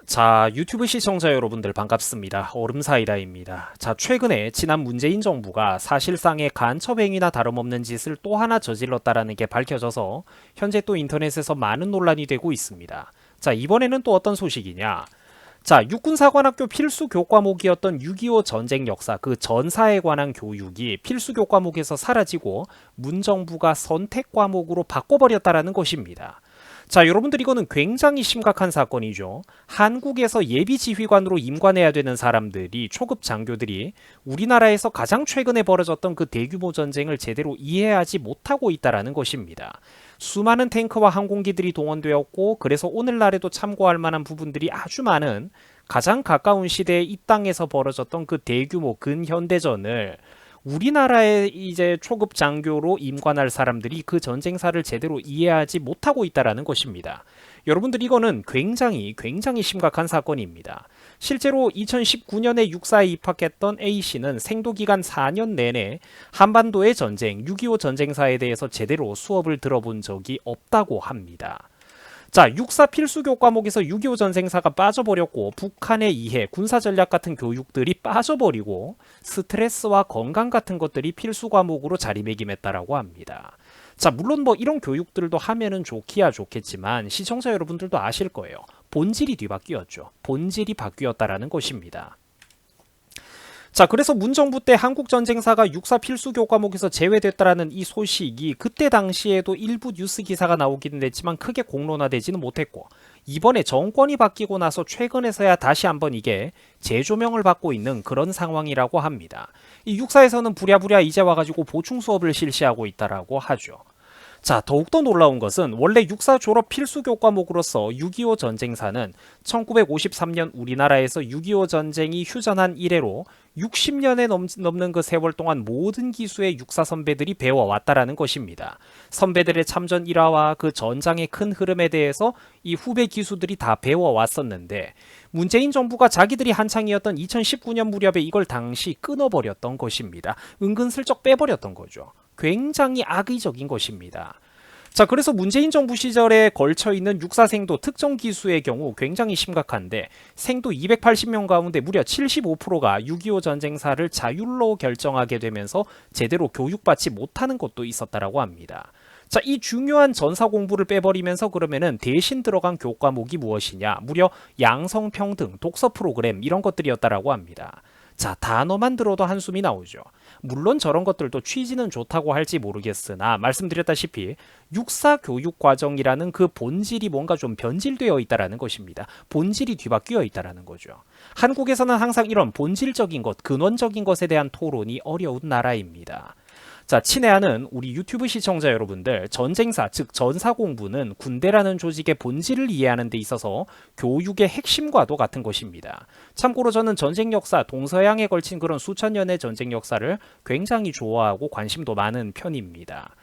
자, 유튜브 시청자 여러분들 반갑습니다. 얼음사이다입니다. 자, 최근에 지난 문재인 정부가 사실상의 간첩행위나 다름없는 짓을 또 하나 저질렀다라는 게 밝혀져서 현재 또 인터넷에서 많은 논란이 되고 있습니다. 자, 이번에는 또 어떤 소식이냐? 자, 육군사관학교 필수 교과목이었던 6.25 전쟁 역사, 그 전사에 관한 교육이 필수 교과목에서 사라지고 문정부가 선택 과목으로 바꿔버렸다라는 것입니다. 자, 여러분들 이거는 굉장히 심각한 사건이죠. 한국에서 예비지휘관으로 임관해야 되는 사람들이, 초급 장교들이 우리나라에서 가장 최근에 벌어졌던 그 대규모 전쟁을 제대로 이해하지 못하고 있다라는 것입니다. 수많은 탱크와 항공기들이 동원되었고, 그래서 오늘날에도 참고할 만한 부분들이 아주 많은, 가장 가까운 시대에 이 땅에서 벌어졌던 그 대규모 근현대전을 우리나라의 이제 초급 장교로 임관할 사람들이 그 전쟁사를 제대로 이해하지 못하고 있다라는 것입니다. 여러분들 이거는 굉장히 심각한 사건입니다. 실제로 2019년에 육사에 입학했던 A씨는 생도기간 4년 내내 한반도의 전쟁, 6.25 전쟁사에 대해서 제대로 수업을 들어본 적이 없다고 합니다. 자, 육사 필수 교과목에서 6.25 전쟁사가 빠져버렸고, 북한의 이해, 군사전략 같은 교육들이 빠져버리고, 스트레스와 건강 같은 것들이 필수 과목으로 자리매김했다라고 합니다. 자, 물론 뭐 이런 교육들도 하면은 좋기야 좋겠지만 시청자 여러분들도 아실 거예요. 본질이 뒤바뀌었죠. 본질이 바뀌었다라는 것입니다. 자, 그래서 문정부 때 한국전쟁사가 육사 필수 교과목에서 제외됐다라는 이 소식이 그때 당시에도 일부 뉴스 기사가 나오기는 했지만 크게 공론화되지는 못했고, 이번에 정권이 바뀌고 나서 최근에서야 다시 한번 이게 재조명을 받고 있는 그런 상황이라고 합니다. 이 육사에서는 부랴부랴 이제 와가지고 보충 수업을 실시하고 있다라고 하죠. 자, 더욱더 놀라운 것은 원래 육사 졸업 필수 교과목으로서 6.25 전쟁사는 1953년 우리나라에서 6.25 전쟁이 휴전한 이래로 60년에 넘는 그 세월 동안 모든 기수의 육사 선배들이 배워왔다라는 것입니다. 선배들의 참전 일화와 그 전장의 큰 흐름에 대해서 이 후배 기수들이 다 배워왔었는데, 문재인 정부가 자기들이 한창이었던 2019년 무렵에 이걸 당시 끊어버렸던 것입니다. 은근슬쩍 빼버렸던 거죠. 굉장히 악의적인 것입니다. 자, 그래서 문재인 정부 시절에 걸쳐 있는 육사 생도 특정 기수의 경우 굉장히 심각한데, 생도 280명 가운데 무려 75%가 6.25 전쟁사를 자율로 결정하게 되면서 제대로 교육받지 못하는 것도 있었다라고 합니다. 자, 이 중요한 전사 공부를 빼버리면서 그러면은 대신 들어간 교과목이 무엇이냐? 무려 양성평등, 독서 프로그램 이런 것들이었다라고 합니다. 자, 단어만 들어도 한숨이 나오죠. 물론 저런 것들도 취지는 좋다고 할지 모르겠으나 말씀드렸다시피 육사 교육 과정이라는 그 본질이 뭔가 좀 변질되어 있다라는 것입니다. 본질이 뒤바뀌어 있다라는 거죠. 한국에서는 항상 이런 본질적인 것, 근원적인 것에 대한 토론이 어려운 나라입니다. 자, 친애하는 우리 유튜브 시청자 여러분들, 전쟁사, 즉 전사 공부는 군대라는 조직의 본질을 이해하는 데 있어서 교육의 핵심과도 같은 것입니다. 참고로 저는 전쟁 역사, 동서양에 걸친 그런 수천 년의 전쟁 역사를 굉장히 좋아하고 관심도 많은 편입니다.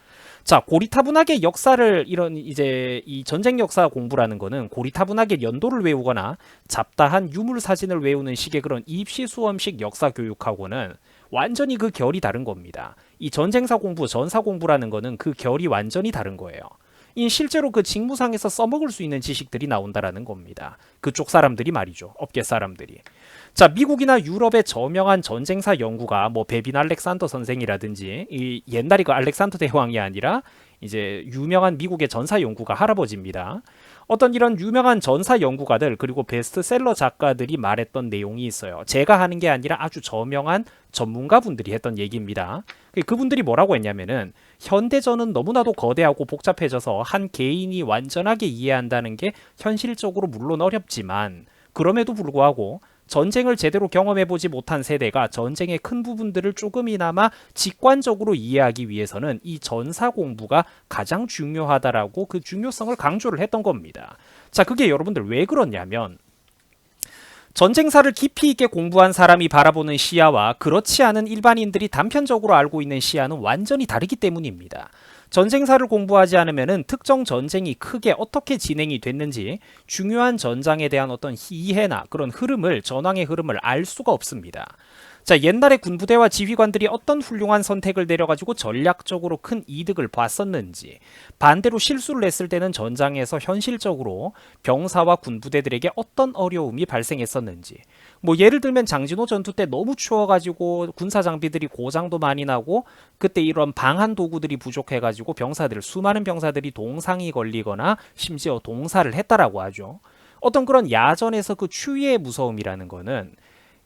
자, 고리타분하게 역사를 이런 이제 이 전쟁 역사 공부라는 거는 고리타분하게 연도를 외우거나 잡다한 유물 사진을 외우는 식의 그런 입시 수험식 역사 교육하고는 완전히 그 결이 다른 겁니다. 이 전쟁사 공부, 전사 공부라는 거는 그 결이 완전히 다른 거예요. 이 실제로 그 직무상에서 써먹을 수 있는 지식들이 나온다라는 겁니다. 그쪽 사람들이 말이죠. 업계 사람들이. 자, 미국이나 유럽의 저명한 전쟁사 연구가 뭐 베빈 알렉산더 선생이라든지, 이 옛날에 그 알렉산더 대왕이 아니라 이제 유명한 미국의 전사 연구가 할아버지입니다. 어떤 이런 유명한 전사 연구가들, 그리고 베스트셀러 작가들이 말했던 내용이 있어요. 제가 하는 게 아니라 아주 저명한 전문가분들이 했던 얘기입니다. 그분들이 뭐라고 했냐면은, 현대전은 너무나도 거대하고 복잡해져서 한 개인이 완전하게 이해한다는 게 현실적으로 물론 어렵지만, 그럼에도 불구하고 전쟁을 제대로 경험해보지 못한 세대가 전쟁의 큰 부분들을 조금이나마 직관적으로 이해하기 위해서는 이 전사 공부가 가장 중요하다라고 그 중요성을 강조를 했던 겁니다. 자, 그게 여러분들 왜 그러냐면, 전쟁사를 깊이 있게 공부한 사람이 바라보는 시야와 그렇지 않은 일반인들이 단편적으로 알고 있는 시야는 완전히 다르기 때문입니다. 전쟁사를 공부하지 않으면 특정 전쟁이 크게 어떻게 진행이 됐는지 중요한 전장에 대한 어떤 이해나 그런 흐름을, 전황의 흐름을 알 수가 없습니다. 자, 옛날에 군부대와 지휘관들이 어떤 훌륭한 선택을 내려가지고 전략적으로 큰 이득을 봤었는지, 반대로 실수를 했을 때는 전장에서 현실적으로 병사와 군부대들에게 어떤 어려움이 발생했었는지, 뭐 예를 들면 장진호 전투 때 너무 추워가지고 군사 장비들이 고장도 많이 나고 그때 이런 방한 도구들이 부족해가지고 수많은 병사들이 동상이 걸리거나 심지어 동사를 했다라고 하죠. 어떤 그런 야전에서 그 추위의 무서움이라는 거는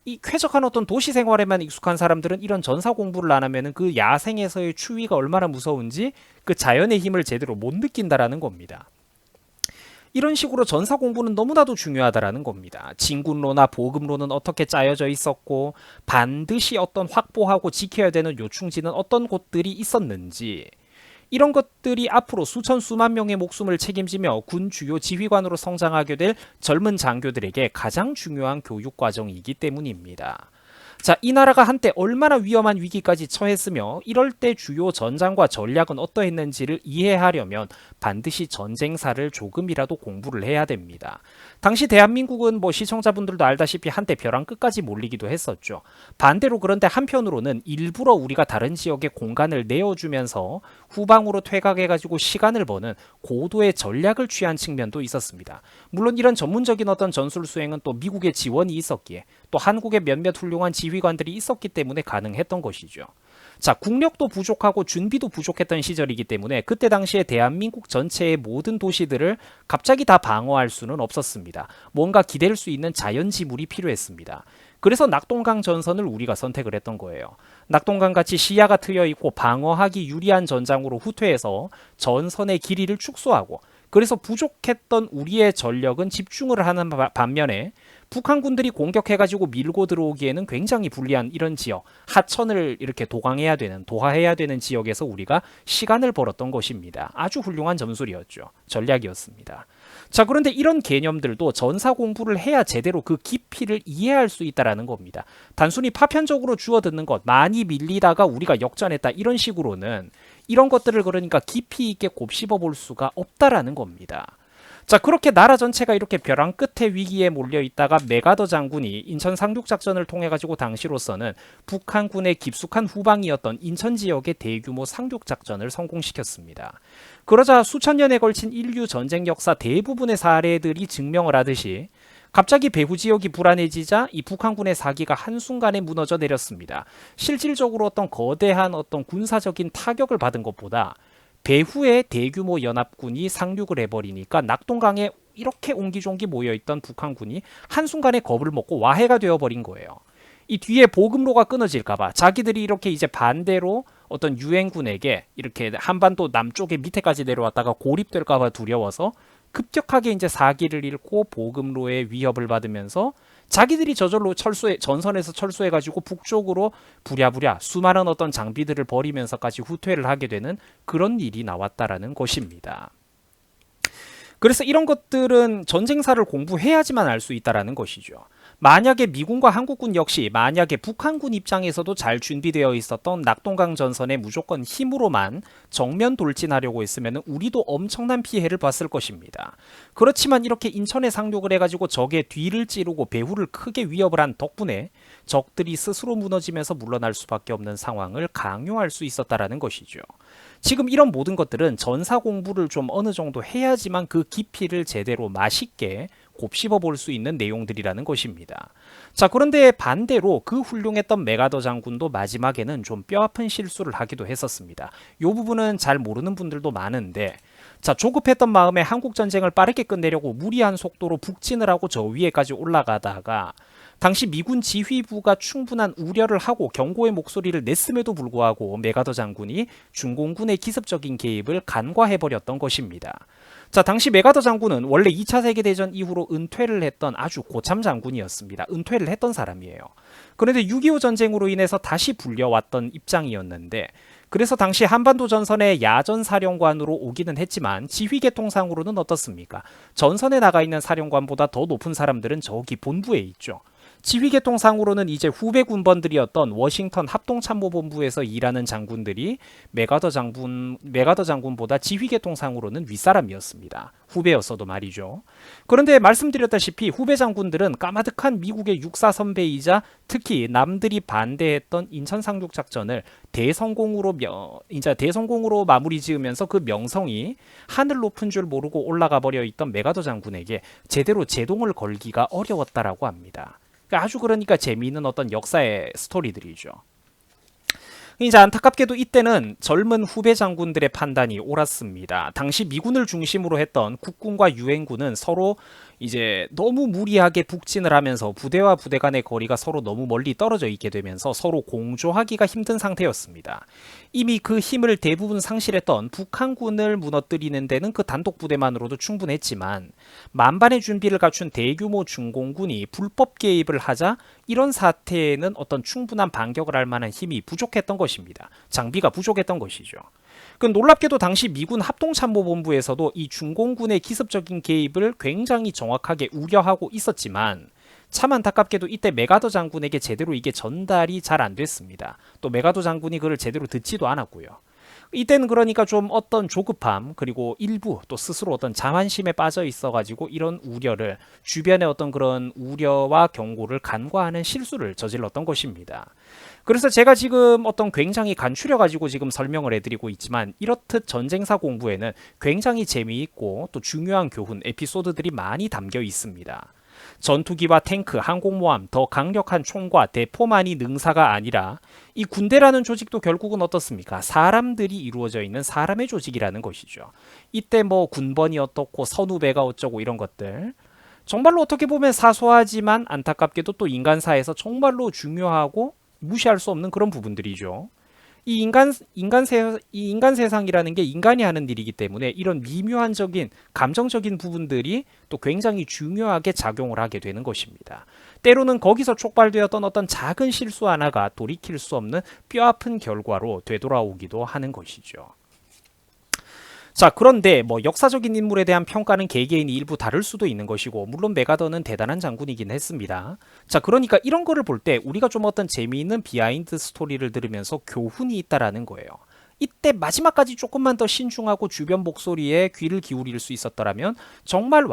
이 쾌적한 어떤 도시 생활에만 익숙한 사람들은 이런 전사 공부를 안 하면은 그 야생에서의 추위가 얼마나 무서운지 그 자연의 힘을 제대로 못 느낀다라는 겁니다. 이런 식으로 전사 공부는 너무나도 중요하다라는 겁니다. 진군로나 보급로는 어떻게 짜여져 있었고 반드시 어떤 확보하고 지켜야 되는 요충지는 어떤 곳들이 있었는지, 이런 것들이 앞으로 수천 수만 명의 목숨을 책임지며 군 주요 지휘관으로 성장하게 될 젊은 장교들에게 가장 중요한 교육 과정이기 때문입니다. 자, 이 나라가 한때 얼마나 위험한 위기까지 처했으며 이럴 때 주요 전장과 전략은 어떠했는지를 이해하려면 반드시 전쟁사를 조금이라도 공부를 해야 됩니다. 당시 대한민국은 뭐 시청자분들도 알다시피 한때 벼랑 끝까지 몰리기도 했었죠. 반대로 그런데 한편으로는 일부러 우리가 다른 지역에 공간을 내어주면서 후방으로 퇴각해가지고 시간을 버는 고도의 전략을 취한 측면도 있었습니다. 물론 이런 전문적인 어떤 전술 수행은 또 미국의 지원이 있었기에 또 한국의 몇몇 훌륭한 지휘관들이 있었기 때문에 가능했던 것이죠. 자, 국력도 부족하고 준비도 부족했던 시절이기 때문에 그때 당시에 대한민국 전체의 모든 도시들을 갑자기 다 방어할 수는 없었습니다. 뭔가 기댈 수 있는 자연지물이 필요했습니다. 그래서 낙동강 전선을 우리가 선택을 했던 거예요. 낙동강 같이 시야가 트여 있고 방어하기 유리한 전장으로 후퇴해서 전선의 길이를 축소하고, 그래서 부족했던 우리의 전력은 집중을 하는 반면에 북한군들이 공격해가지고 밀고 들어오기에는 굉장히 불리한 이런 지역, 하천을 이렇게 도하해야 되는 지역에서 우리가 시간을 벌었던 것입니다. 아주 훌륭한 전술이었죠. 전략이었습니다. 자, 그런데 이런 개념들도 전사 공부를 해야 제대로 그 깊이를 이해할 수 있다라는 겁니다. 단순히 파편적으로 주워듣는 것, 많이 밀리다가 우리가 역전했다, 이런 식으로는 이런 것들을 그러니까 깊이 있게 곱씹어 볼 수가 없다라는 겁니다. 자, 그렇게 나라 전체가 이렇게 벼랑 끝에 위기에 몰려 있다가 메가더 장군이 인천 상륙작전을 통해 가지고 당시로서는 북한군의 깊숙한 후방이었던 인천 지역의 대규모 상륙작전을 성공시켰습니다. 그러자 수천 년에 걸친 인류 전쟁 역사 대부분의 사례들이 증명을 하듯이 갑자기 배후 지역이 불안해지자 이 북한군의 사기가 한순간에 무너져 내렸습니다. 실질적으로 어떤 거대한 어떤 군사적인 타격을 받은 것보다 배후에 대규모 연합군이 상륙을 해버리니까 낙동강에 이렇게 옹기종기 모여있던 북한군이 한순간에 겁을 먹고 와해가 되어버린 거예요. 이 뒤에 보급로가 끊어질까봐 자기들이 이렇게 이제 반대로 어떤 유엔군에게 이렇게 한반도 남쪽에 밑에까지 내려왔다가 고립될까봐 두려워서 급격하게 이제 사기를 잃고 보급로의 위협을 받으면서 자기들이 저절로 전선에서 철수해가지고 북쪽으로 부랴부랴 수많은 어떤 장비들을 버리면서까지 후퇴를 하게 되는 그런 일이 나왔다라는 것입니다. 그래서 이런 것들은 전쟁사를 공부해야지만 알 수 있다라는 것이죠. 만약에 미군과 한국군 역시 만약에 북한군 입장에서도 잘 준비되어 있었던 낙동강 전선에 무조건 힘으로만 정면 돌진하려고 했으면 우리도 엄청난 피해를 봤을 것입니다. 그렇지만 이렇게 인천에 상륙을 해가지고 적의 뒤를 찌르고 배후를 크게 위협을 한 덕분에 적들이 스스로 무너지면서 물러날 수밖에 없는 상황을 강요할 수 있었다라는 것이죠. 지금 이런 모든 것들은 전사 공부를 좀 어느 정도 해야지만 그 깊이를 제대로 맛있게 곱씹어 볼 수 있는 내용들이라는 것입니다. 자, 그런데 반대로 그 훌륭했던 메가더 장군도 마지막에는 좀 뼈아픈 실수를 하기도 했었습니다. 이 부분은 잘 모르는 분들도 많은데, 자, 조급했던 마음에 한국 전쟁을 빠르게 끝내려고 무리한 속도로 북진을 하고 저 위에까지 올라가다가 당시 미군 지휘부가 충분한 우려를 하고 경고의 목소리를 냈음에도 불구하고 메가더 장군이 중공군의 기습적인 개입을 간과해버렸던 것입니다. 자, 당시 메가더 장군은 원래 2차 세계대전 이후로 은퇴를 했던 아주 고참 장군이었습니다. 은퇴를 했던 사람이에요. 그런데 6.25 전쟁으로 인해서 다시 불려왔던 입장이었는데, 그래서 당시 한반도 전선의 야전 사령관으로 오기는 했지만 지휘계통상으로는 어떻습니까? 전선에 나가 있는 사령관보다 더 높은 사람들은 저기 본부에 있죠. 지휘계통상으로는 이제 후배 군번들이었던 워싱턴 합동참모본부에서 일하는 장군들이 메가더 장군보다 지휘계통상으로는 윗사람이었습니다. 후배였어도 말이죠. 그런데 말씀드렸다시피 후배 장군들은 까마득한 미국의 육사 선배이자 특히 남들이 반대했던 인천 상륙 작전을 대성공으로 마무리 지으면서 그 명성이 하늘 높은 줄 모르고 올라가 버려 있던 메가더 장군에게 제대로 제동을 걸기가 어려웠다라고 합니다. 아주 그러니까 재미있는 어떤 역사의 스토리들이죠. 이제 안타깝게도 이때는 젊은 후배 장군들의 판단이 옳았습니다. 당시 미군을 중심으로 했던 국군과 유엔군은 서로 이제 너무 무리하게 북진을 하면서 부대와 부대 간의 거리가 서로 너무 멀리 떨어져 있게 되면서 서로 공조하기가 힘든 상태였습니다. 이미 그 힘을 대부분 상실했던 북한군을 무너뜨리는 데는 그 단독 부대만으로도 충분했지만 만반의 준비를 갖춘 대규모 중공군이 불법 개입을 하자 이런 사태에는 어떤 충분한 반격을 할 만한 힘이 부족했던 것입니다. 장비가 부족했던 것이죠. 그 놀랍게도 당시 미군 합동참모본부에서도 이 중공군의 기습적인 개입을 굉장히 정확하게 우려하고 있었지만 참 안타깝게도 이때 메가더 장군에게 제대로 이게 전달이 잘 안 됐습니다. 또 메가더 장군이 그걸 제대로 듣지도 않았고요. 이때는 그러니까 좀 어떤 조급함 그리고 일부 또 스스로 어떤 자만심에 빠져 있어가지고 이런 우려를 주변의 어떤 그런 우려와 경고를 간과하는 실수를 저질렀던 것입니다. 그래서 제가 지금 어떤 굉장히 간추려가지고 지금 설명을 해드리고 있지만 이렇듯 전쟁사 공부에는 굉장히 재미있고 또 중요한 교훈, 에피소드들이 많이 담겨 있습니다. 전투기와 탱크, 항공모함, 더 강력한 총과 대포만이 능사가 아니라 이 군대라는 조직도 결국은 어떻습니까? 사람들이 이루어져 있는 사람의 조직이라는 것이죠. 이때 뭐 군번이 어떻고 선후배가 어쩌고 이런 것들 정말로 어떻게 보면 사소하지만 안타깝게도 또 인간사에서 정말로 중요하고 무시할 수 없는 그런 부분들이죠. 이 인간 세상이라는 게 인간이 하는 일이기 때문에 이런 미묘한적인 감정적인 부분들이 또 굉장히 중요하게 작용을 하게 되는 것입니다. 때로는 거기서 촉발되었던 어떤 작은 실수 하나가 돌이킬 수 없는 뼈아픈 결과로 되돌아오기도 하는 것이죠. 자, 그런데 뭐 역사적인 인물에 대한 평가는 개개인이 일부 다를 수도 있는 것이고 물론 메가더는 대단한 장군이긴 했습니다. 자, 그러니까 이런 거를 볼 때 우리가 좀 어떤 재미있는 비하인드 스토리를 들으면서 교훈이 있다라는 거예요. 이때 마지막까지 조금만 더 신중하고 주변 목소리에 귀를 기울일 수 있었더라면 정말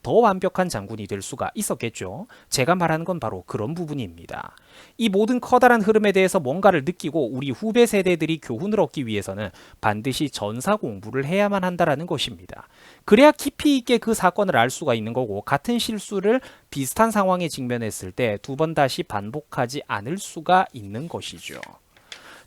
더 완벽한 장군이 될 수가 있었겠죠. 제가 말하는 건 바로 그런 부분입니다. 이 모든 커다란 흐름에 대해서 뭔가를 느끼고 우리 후배 세대들이 교훈을 얻기 위해서는 반드시 전사 공부를 해야만 한다는 것입니다. 그래야 깊이 있게 그 사건을 알 수가 있는 거고 같은 실수를 비슷한 상황에 직면했을 때 두 번 다시 반복하지 않을 수가 있는 것이죠.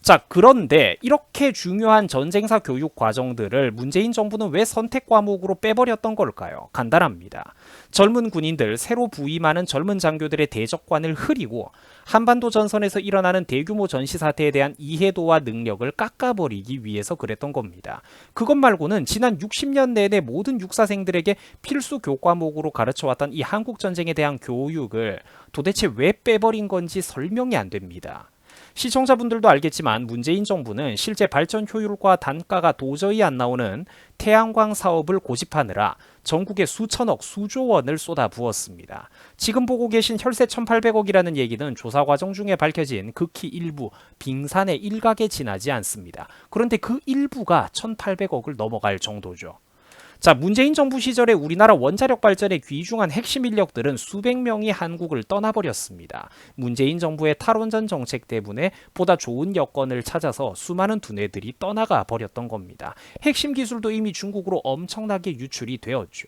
자, 그런데 이렇게 중요한 전쟁사 교육 과정들을 문재인 정부는 왜 선택 과목으로 빼버렸던 걸까요? 간단합니다. 젊은 군인들, 새로 부임하는 젊은 장교들의 대적관을 흐리고 한반도 전선에서 일어나는 대규모 전시 사태에 대한 이해도와 능력을 깎아버리기 위해서 그랬던 겁니다. 그것 말고는 지난 60년 내내 모든 육사생들에게 필수 교과목으로 가르쳐왔던 이 한국전쟁에 대한 교육을 도대체 왜 빼버린 건지 설명이 안 됩니다. 시청자분들도 알겠지만 문재인 정부는 실제 발전 효율과 단가가 도저히 안 나오는 태양광 사업을 고집하느라 전국에 수천억, 수조 원을 쏟아부었습니다. 지금 보고 계신 혈세 1,800억이라는 얘기는 조사 과정 중에 밝혀진 극히 일부 빙산의 일각에 지나지 않습니다. 그런데 그 일부가 1,800억을 넘어갈 정도죠. 자, 문재인 정부 시절에 우리나라 원자력 발전에 귀중한 핵심 인력들은 수백 명이 한국을 떠나버렸습니다. 문재인 정부의 탈원전 정책 때문에 보다 좋은 여건을 찾아서 수많은 두뇌들이 떠나가 버렸던 겁니다. 핵심 기술도 이미 중국으로 엄청나게 유출이 되었죠.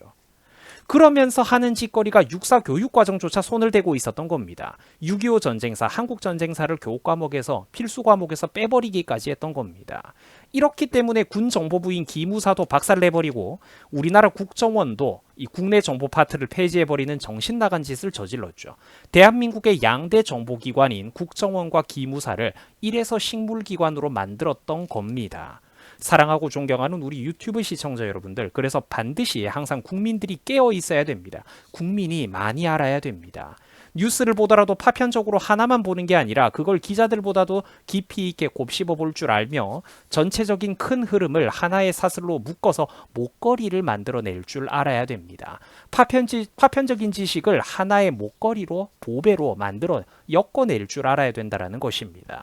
그러면서 하는 짓거리가 육사 교육과정조차 손을 대고 있었던 겁니다. 6.25 전쟁사, 한국 전쟁사를 교과목에서 필수 과목에서 빼버리기까지 했던 겁니다. 이렇기 때문에 군 정보부인 기무사도 박살내버리고 우리나라 국정원도 이 국내 정보 파트를 폐지해버리는 정신 나간 짓을 저질렀죠. 대한민국의 양대 정보기관인 국정원과 기무사를 이래서 식물기관으로 만들었던 겁니다. 사랑하고 존경하는 우리 유튜브 시청자 여러분들, 그래서 반드시 항상 국민들이 깨어 있어야 됩니다. 국민이 많이 알아야 됩니다. 뉴스를 보더라도 파편적으로 하나만 보는 게 아니라 그걸 기자들보다도 깊이 있게 곱씹어 볼 줄 알며 전체적인 큰 흐름을 하나의 사슬로 묶어서 목걸이를 만들어낼 줄 알아야 됩니다. 파편적인 지식을 하나의 목걸이로 보배로 만들어 엮어낼 줄 알아야 된다는 것입니다.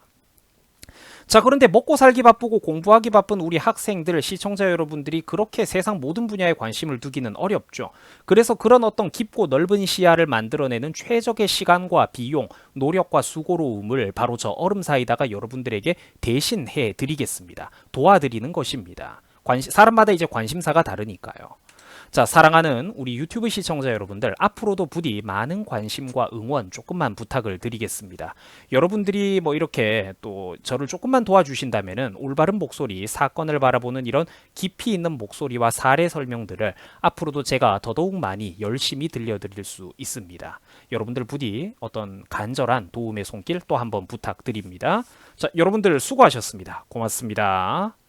자, 그런데 먹고 살기 바쁘고 공부하기 바쁜 우리 학생들, 시청자 여러분들이 그렇게 세상 모든 분야에 관심을 두기는 어렵죠. 그래서 그런 어떤 깊고 넓은 시야를 만들어내는 최적의 시간과 비용, 노력과 수고로움을 바로 저 얼음사이다가 여러분들에게 대신해 드리겠습니다. 도와드리는 것입니다. 사람마다 이제 관심사가 다르니까요. 자, 사랑하는 우리 유튜브 시청자 여러분들, 앞으로도 부디 많은 관심과 응원 조금만 부탁을 드리겠습니다. 여러분들이 뭐 이렇게 또 저를 조금만 도와주신다면은 올바른 목소리, 사건을 바라보는 이런 깊이 있는 목소리와 사례 설명들을 앞으로도 제가 더더욱 많이 열심히 들려드릴 수 있습니다. 여러분들 부디 어떤 간절한 도움의 손길 또 한번 부탁드립니다. 자, 여러분들 수고하셨습니다. 고맙습니다.